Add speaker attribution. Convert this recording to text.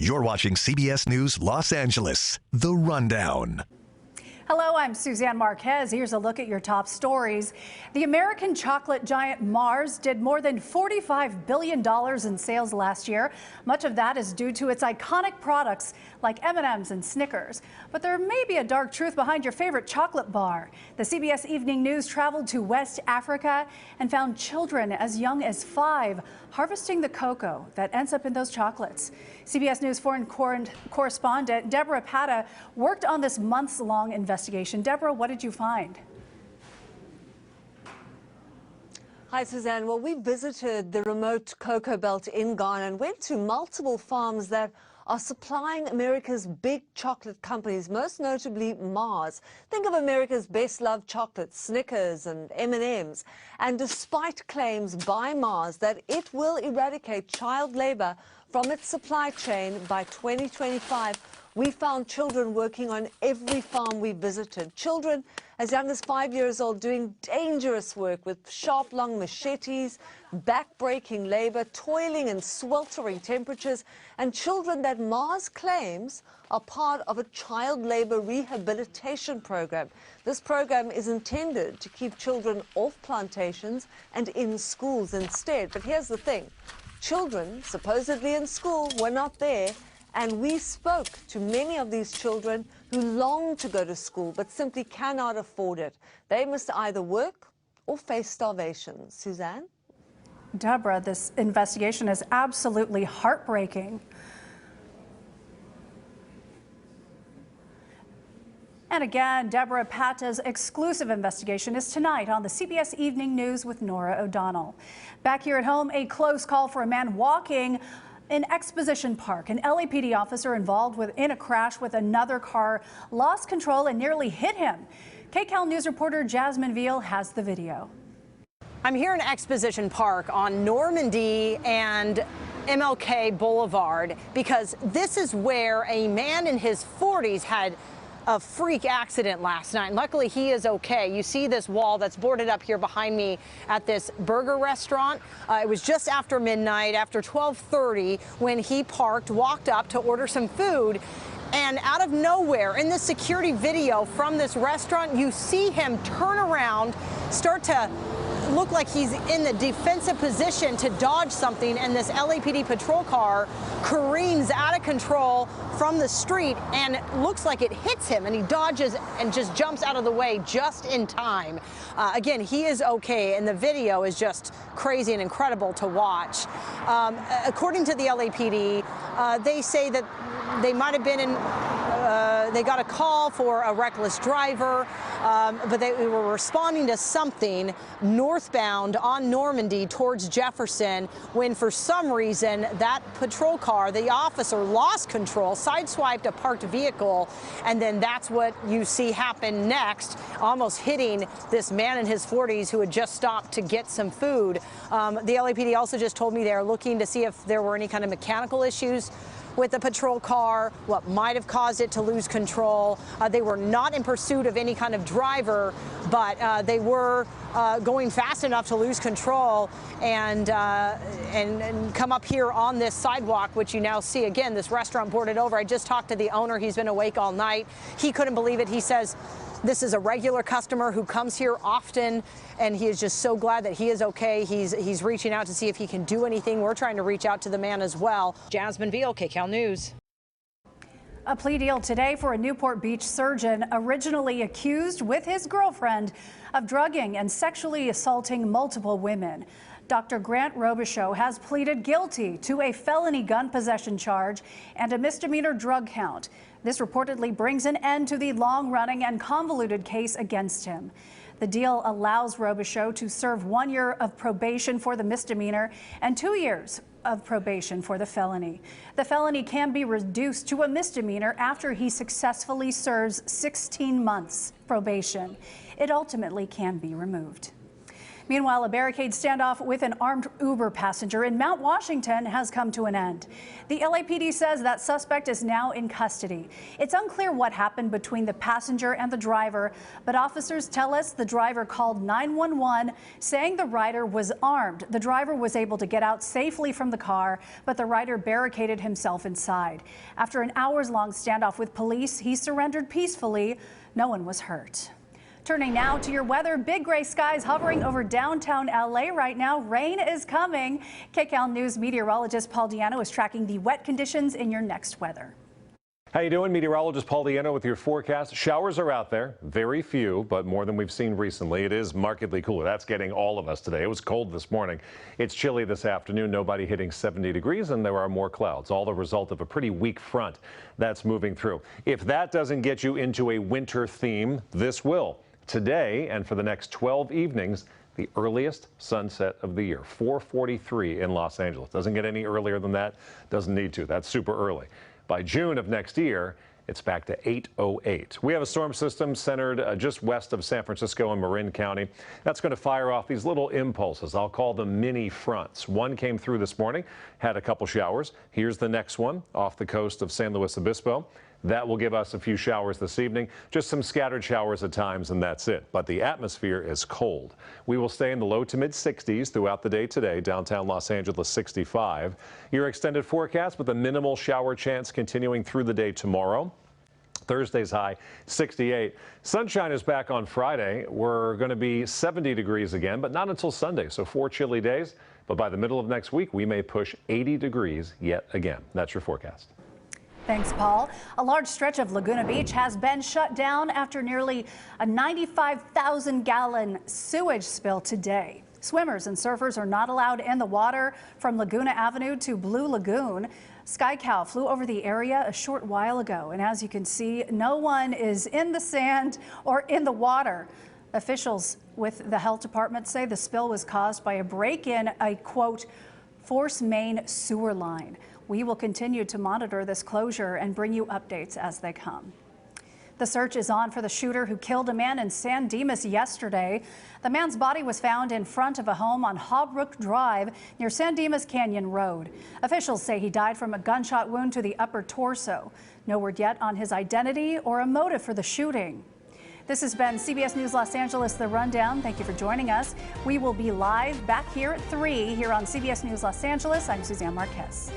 Speaker 1: You're watching CBS News Los Angeles, The Rundown.
Speaker 2: Hello, I'm Suzanne Marquez. Here's a look at your top stories. The American chocolate giant Mars did more than $45 billion in sales last year. Much of that is due to its iconic products like M&Ms and Snickers. But there may be a dark truth behind your favorite chocolate bar. The CBS Evening News traveled to West Africa and found children as young as 5 harvesting the cocoa that ends up in those chocolates. CBS News foreign correspondent Deborah Pata worked on this months-long investigation. Deborah, what did you find?
Speaker 3: Hi, Suzanne. Well, we visited the remote cocoa belt in Ghana and went to multiple farms that are supplying America's big chocolate companies, most notably Mars. Think of America's best-loved chocolates, Snickers and M&Ms. And despite claims by Mars that it will eradicate child labor from its supply chain by 2025, we found children working on every farm we visited. Children as young as 5 years old doing dangerous work with sharp, long machetes, back-breaking labor, toiling in sweltering temperatures, and children that Mars claims are part of a child labor rehabilitation program. This program is intended to keep children off plantations and in schools instead. But here's the thing. Children, supposedly in school, were not there. And we spoke to many of these children who long to go to school but simply cannot afford it. They must either work or face starvation. Suzanne?
Speaker 2: Deborah, this investigation is absolutely heartbreaking. And again, Deborah Pata's exclusive investigation is tonight on the CBS Evening News with Nora O'Donnell. Back here at home, a close call for a man walking in Exposition Park. An LAPD officer involved in a crash with another car lost control and nearly hit him. KCAL News reporter Jasmine Veal has the video.
Speaker 4: I'm here in Exposition Park on Normandy and MLK Boulevard because this is where a man in his 40s had a freak accident last night. Luckily, he is okay. You see this wall that's boarded up here behind me at this burger restaurant. It was just after midnight, after 12:30, when he parked, walked up to order some food. And out of nowhere, in the security video from this restaurant, you see him turn around, start to look like he's in the defensive position to dodge something, and this LAPD patrol car careens out of control from the street and looks like it hits him, and he dodges and just jumps out of the way just in time. Again, he is okay, and the video is just crazy and incredible to watch. According to the LAPD, they say that they might have been in, they got a call for a reckless driver, but they were responding to something northbound on Normandy towards Jefferson when, for some reason, that patrol car, the officer lost control, sideswiped a parked vehicle, and then that's what you see happen next, almost hitting this man in his 40s who had just stopped to get some food. The LAPD also just told me they're looking to see if there were any kind of mechanical issues with the patrol car, what might have caused it to lose control. They were not in pursuit of any kind of driver, but they were going fast enough to lose control and come up here on this sidewalk, which you now see. Again, this restaurant boarded over. I just talked to the owner. He's been awake all night. He couldn't believe it. He says this is a regular customer who comes here often, and he is just so glad that he is okay. He's reaching out to see if he can do anything. We're trying to reach out to the man as well. Jasmine Veal, KCAL News.
Speaker 2: A plea deal today for a Newport Beach surgeon originally accused with his girlfriend of drugging and sexually assaulting multiple women. Dr. Grant Robichaux has pleaded guilty to a felony gun possession charge and a misdemeanor drug count. This reportedly brings an end to the long-running and convoluted case against him. The deal allows Robichaux to serve 1 year of probation for the misdemeanor and 2 years of probation for the felony. The felony can be reduced to a misdemeanor after he successfully serves 16 months probation. It ultimately can be removed. Meanwhile, a barricade standoff with an armed Uber passenger in Mount Washington has come to an end. The LAPD says that suspect is now in custody. It's unclear what happened between the passenger and the driver, but officers tell us the driver called 911 saying the rider was armed. The driver was able to get out safely from the car, but the rider barricaded himself inside. After an hours-long standoff with police, he surrendered peacefully. No one was hurt. Turning now to your weather, big gray skies hovering over downtown LA right now. Rain is coming. KCAL News meteorologist Paul Diano is tracking the wet conditions in your next weather.
Speaker 5: How you doing? Meteorologist Paul Diano with your forecast. Showers are out there, very few, but more than we've seen recently. It is markedly cooler. That's getting all of us today. It was cold this morning. It's chilly this afternoon. Nobody hitting 70 degrees, and there are more clouds. All the result of a pretty weak front that's moving through. If that doesn't get you into a winter theme, this will. Today and for the next 12 evenings, the earliest sunset of the year, 4:43 in Los Angeles. Doesn't get any earlier than that. Doesn't need to. That's super early. By June of next year, it's back to 8:08. We have a storm system centered just west of San Francisco and Marin County. That's going to fire off these little impulses. I'll call them mini fronts. One came through this morning, had a couple showers. Here's the next one off the coast of San Luis Obispo. That will give us a few showers this evening, just some scattered showers at times, and that's it. But the atmosphere is cold. We will stay in the low to mid 60s throughout the day today. Downtown Los Angeles 65. Your extended forecast with a minimal shower chance continuing through the day tomorrow. Thursday's high 68. Sunshine is back on Friday. We're going to be 70 degrees again, but not until Sunday. So 4 chilly days. But by the middle of next week, we may push 80 degrees yet again. That's your forecast.
Speaker 2: Thanks, Paul. A large stretch of Laguna Beach has been shut down after nearly a 95,000-gallon sewage spill today. Swimmers and surfers are not allowed in the water from Laguna Avenue to Blue Lagoon. Sky Cow flew over the area a short while ago, and as you can see, no one is in the sand or in the water. Officials with the health department say the spill was caused by a break-in a, quote, force main sewer line. We will continue to monitor this closure and bring you updates as they come. The search is on for the shooter who killed a man in San Dimas yesterday. The man's body was found in front of a home on Hawbrook Drive near San Dimas Canyon Road. Officials say he died from a gunshot wound to the upper torso. No word yet on his identity or a motive for the shooting. This has been CBS News Los Angeles, The Rundown. Thank you for joining us. We will be live back here at 3 here on CBS News Los Angeles. I'm Suzanne Marquez.